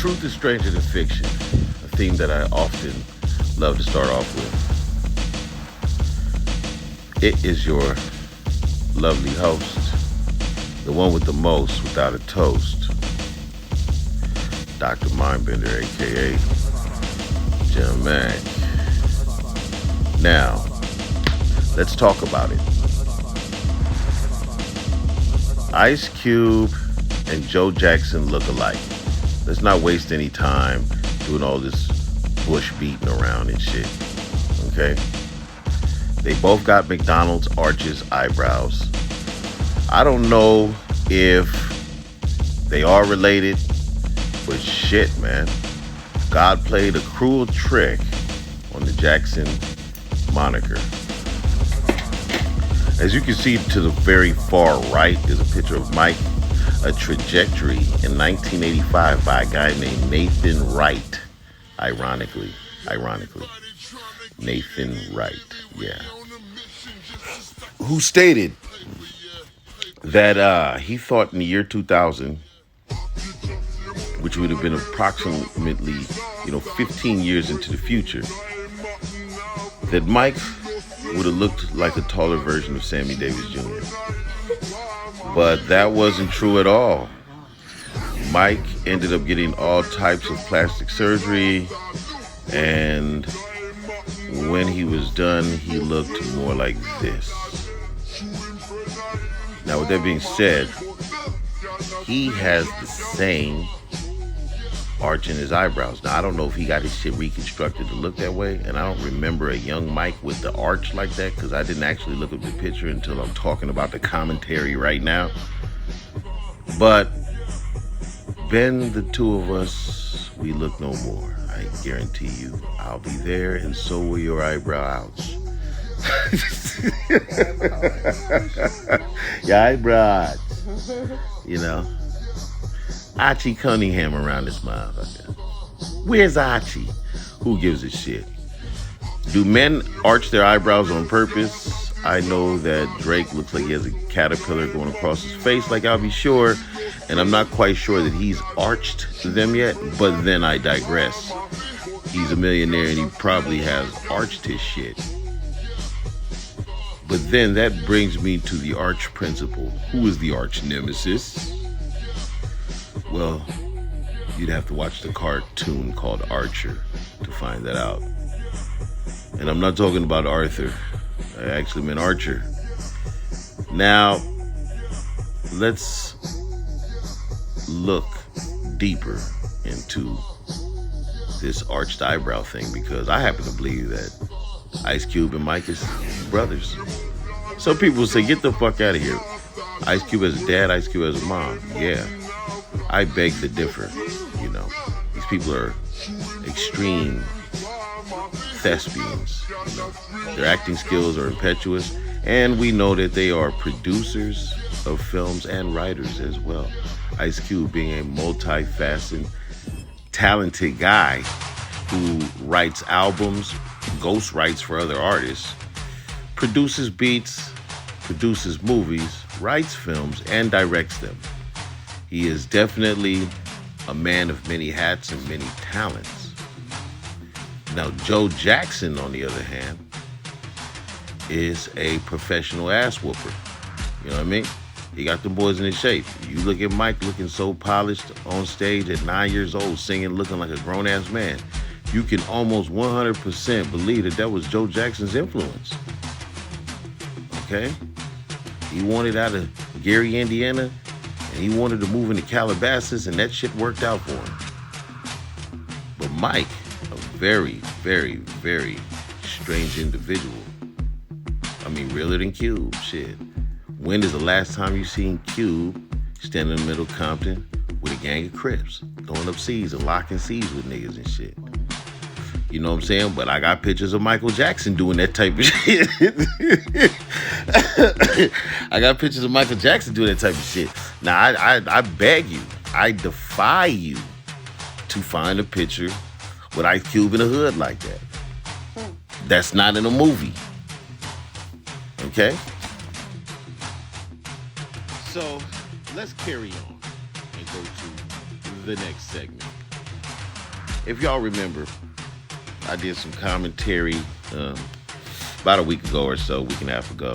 Truth is stranger than fiction, a theme that I often love to start off with. It is your lovely host, the one with the most without a toast, Dr. Mindbender, aka Jim Mack. Now, let's talk about it. Ice Cube and Joe Jackson look alike. Let's not waste any time doing all this bush beating around and shit. Okay? They both got McDonald's arches eyebrows. I don't know if they are related, but shit, man. God played a cruel trick on the Jackson moniker. As you can see to the very far right is a picture of Mike, a trajectory in 1985 by a guy named Nathan Wright. Ironically. Nathan Wright, yeah. Who stated that he thought in the year 2000, which would have been approximately, 15 years into the future, that Mike would have looked like a taller version of Sammy Davis Jr. But that wasn't true at all. Mike ended up getting all types of plastic surgery, and when he was done, he looked more like this. Now, with that being said, he has the same arch in his eyebrows. Now, I don't know if he got his shit reconstructed to look that way, and I don't remember a young Mike with the arch like that, because I didn't actually look up the picture until I'm talking about the commentary right now. But Ben, the two of us, we look no more. I guarantee you. I'll be there, and so will your eyebrows. Your eyebrows. Archie Cunningham around this motherfucker. Where's Archie? Who gives a shit? Do men arch their eyebrows on purpose? I know that Drake looks like he has a caterpillar going across his face, like I'll be sure, and I'm not quite sure that he's arched them yet, but then I digress. He's a millionaire and he probably has arched his shit. But then that brings me to the arch principle. Who is the arch nemesis? Well, you'd have to watch the cartoon called Archer to find that out. And I'm not talking about Arthur. I actually meant Archer. Now, let's look deeper into this arched eyebrow thing, because I happen to believe that Ice Cube and Mike is brothers. Some people say, get the fuck out of here. Ice Cube has a dad, Ice Cube has a mom. Yeah. I beg to differ. These people are extreme thespians. Their acting skills are impetuous, and we know that they are producers of films and writers as well. Ice Cube being a multifaceted, talented guy who writes albums, ghost writes for other artists, produces beats, produces movies, writes films, and directs them. He is definitely a man of many hats and many talents. Now, Joe Jackson, on the other hand, is a professional ass whooper. You know what I mean? He got the boys in his shape. You look at Mike looking so polished on stage at 9 years old, singing, looking like a grown-ass man. You can almost 100% believe that was Joe Jackson's influence. Okay? He wanted out of Gary, Indiana, and he wanted to move into Calabasas, and that shit worked out for him. But Mike, a very, very, very strange individual. I mean, realer than Cube, shit. When is the last time you seen Cube standing in the middle of Compton with a gang of Crips, throwing up C's and locking C's with niggas and shit? You know what I'm saying? But I got pictures of Michael Jackson doing that type of shit. I got pictures of Michael Jackson doing that type of shit. Now, I beg you, I defy you to find a picture with Ice Cube in a hood like that. That's not in a movie. Okay? So, let's carry on and go to the next segment. If y'all remember, I did some commentary about a week ago or so, week and a half ago,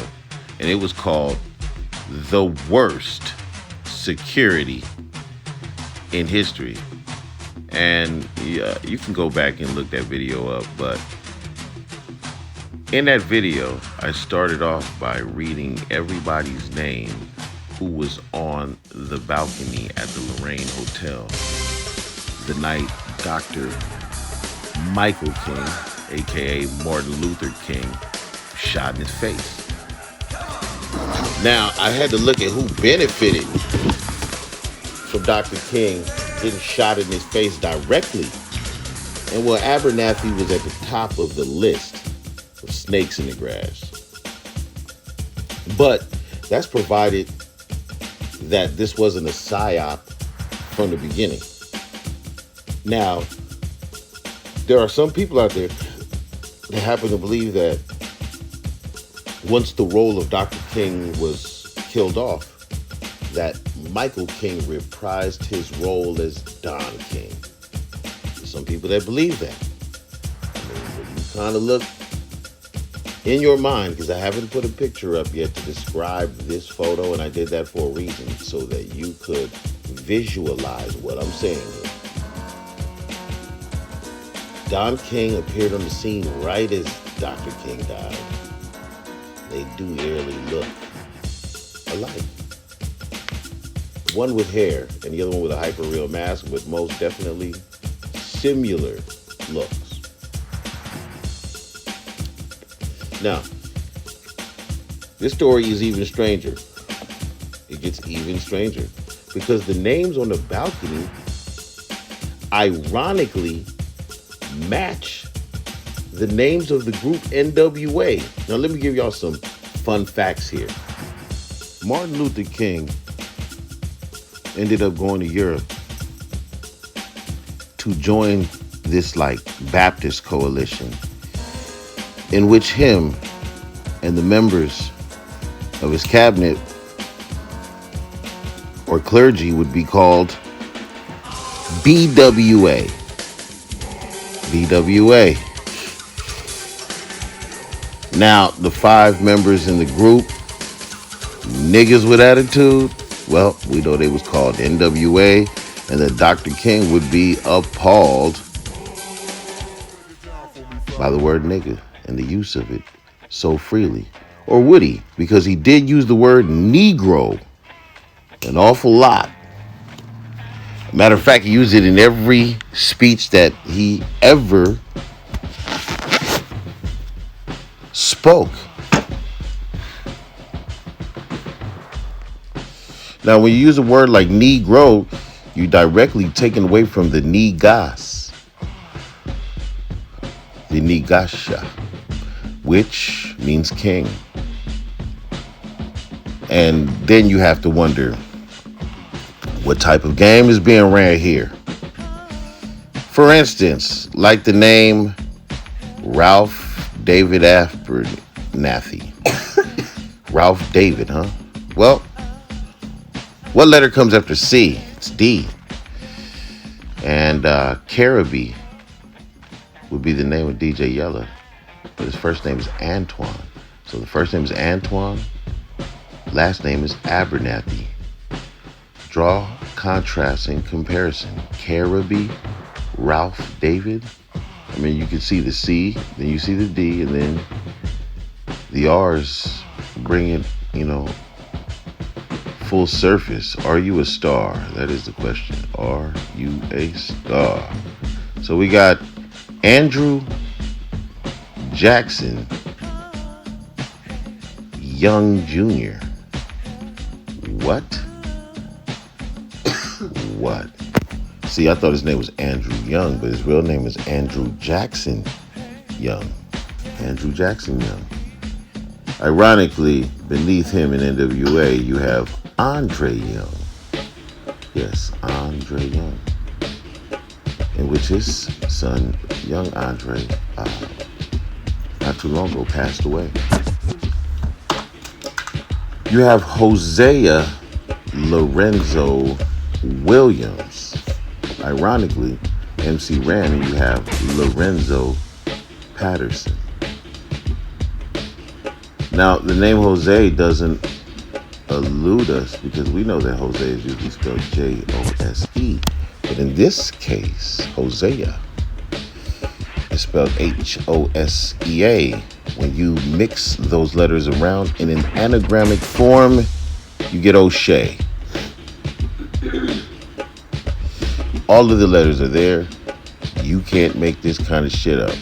and it was called "The Worst Security in History." And yeah, you can go back and look that video up, but in that video, I started off by reading everybody's name who was on the balcony at the Lorraine Hotel the night Dr. Michael King, aka Martin Luther King, shot in his face. Now, I had to look at who benefited from Dr. King getting shot in his face directly. And well, Abernathy was at the top of the list of snakes in the grass. But that's provided that this wasn't a psyop from the beginning. Now, there are some people out there that happen to believe that once the role of Dr. King was killed off, that Michael King reprised his role as Don King. There's some people that believe that. I mean, when you kind of look in your mind, because I haven't put a picture up yet to describe this photo, and I did that for a reason, so that you could visualize what I'm saying here. Don King appeared on the scene right as Dr. King died. They do eerily look alike. One with hair and the other one with a hyper-real mask, with most definitely similar looks. Now, this story is even stranger. It gets even stranger because the names on the balcony ironically match the names of the group NWA. Now, let me give y'all some fun facts here. Martin Luther King ended up going to Europe to join this Baptist coalition in which him and the members of his cabinet or clergy would be called BWA. BWA. Now, the 5 members in the group, niggas with attitude, well, we know they was called NWA, and that Dr. King would be appalled by the word nigga and the use of it so freely. Or would he? Because he did use the word Negro an awful lot. Matter of fact, he used it in every speech that he ever spoke. Now, when you use a word like Negro, you directly taken away from the Negas, the Negasha, which means king. And then you have to wonder, what type of game is being ran here? For instance, like the name Ralph David Abernathy. Ralph David, huh? Well, what letter comes after C? It's D. And Caribbean would be the name of DJ Yella, but his first name is Antoine. So the first name is Antoine, last name is Abernathy. Draw, contrast, and comparison. Caribbean, Ralph David. I mean, you can see the C, then you see the D, and then the R's bring it, full surface. Are you a star? That is the question. Are you a star? So we got Andrew Jackson Young Jr. What? What? See, I thought his name was Andrew Young, but his real name is Andrew Jackson Young. Andrew Jackson Young. Ironically, beneath him in NWA, you have Andre Young. Yes, Andre Young. In which his son, young Andre, not too long ago passed away. You have Hosea Lorenzo Williams, ironically, MC Ren, and you have Lorenzo Patterson. Now, the name Jose doesn't elude us because we know that Jose is usually spelled Jose. But in this case, Hosea is spelled Hosea. When you mix those letters around in an anagrammic form, you get O'Shea. All of the letters are there. You can't make this kind of shit up.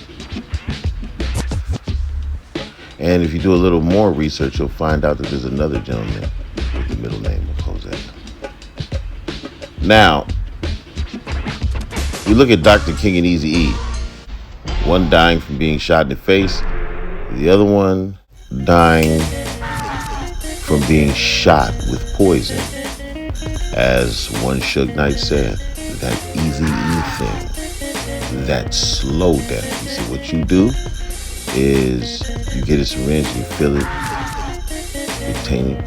And if you do a little more research, you'll find out that there's another gentleman with the middle name of Jose. Now, we look at Dr. King and Eazy-E. One dying from being shot in the face. The other one dying from being shot with poison. As one Suge Knight said, that Eazy-E thing, that slow death. You see, what you do is you get a syringe and you fill it with tainted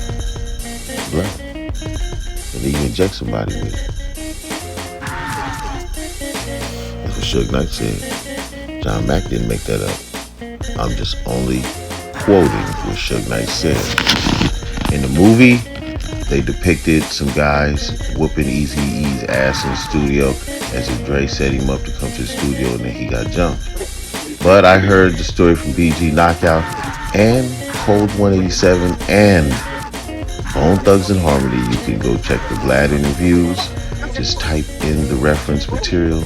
blood. And then you inject somebody with it. That's what Suge Knight said. John Mack didn't make that up. I'm just only quoting what Suge Knight said. In the movie, they depicted some guys whooping Eazy-E's ass in the studio as if Dre set him up to come to the studio and then he got jumped. But I heard the story from BG Knockout and Cold 187 and Bone Thugs and Harmony. You can go check the Vlad interviews. Just type in the reference material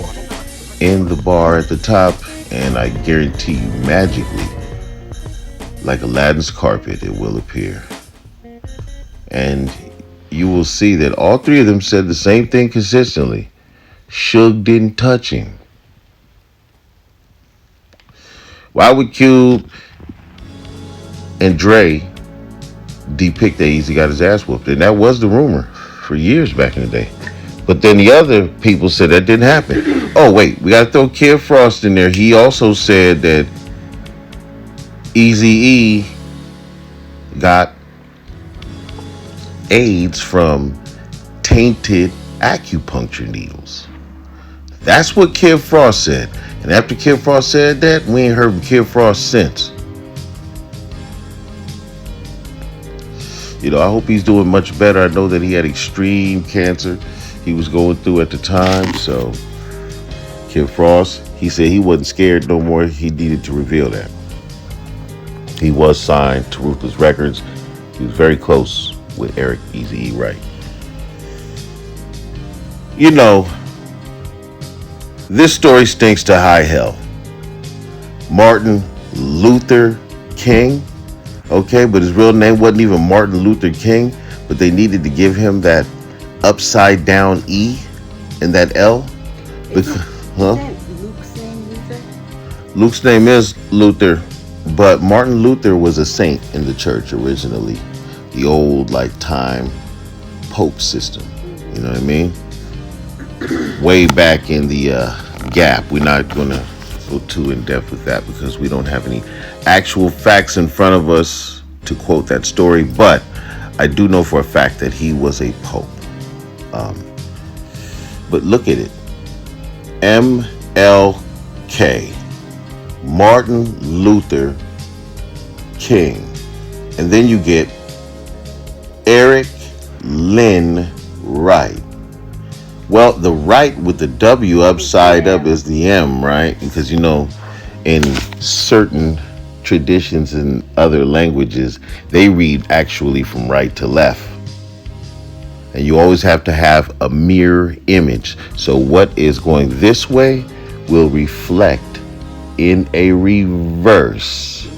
in the bar at the top, and I guarantee you, magically, like Aladdin's carpet, it will appear. And you will see that all three of them said the same thing consistently. Suge didn't touch him. Why would Cube and Dre depict that Eazy got his ass whooped? And that was the rumor for years back in the day. But then the other people said that didn't happen. Oh, wait, we got to throw Kid Frost in there. He also said that Eazy-E got AIDS from tainted acupuncture needles. That's what Kid Frost said. And after Kid Frost said that, we ain't heard from Kid Frost since. You know, I hope he's doing much better. I know that he had extreme cancer he was going through at the time. So, Kid Frost, he said he wasn't scared no more. He needed to reveal that. He was signed to Ruthless Records. He was very close with Eric Eazy-E Wright. You know, this story stinks to high hell. Martin Luther King, okay, but his real name wasn't even Martin Luther King, but they needed to give him that upside down E and that L. Luke's name is Luther, but Martin Luther was a saint in the church originally. The old, like, time Pope system. You know what I mean? Way back in the gap. We're not going to go too in depth with that because we don't have any actual facts in front of us to quote that story, but I do know for a fact that he was a pope. But look at it. MLK. Martin Luther King. And then you get Eric Lynn Wright. Well, the right with the W upside up is the M, right? Because, you know, in certain traditions in other languages, they read actually from right to left. And you always have to have a mirror image. So what is going this way will reflect in a reverse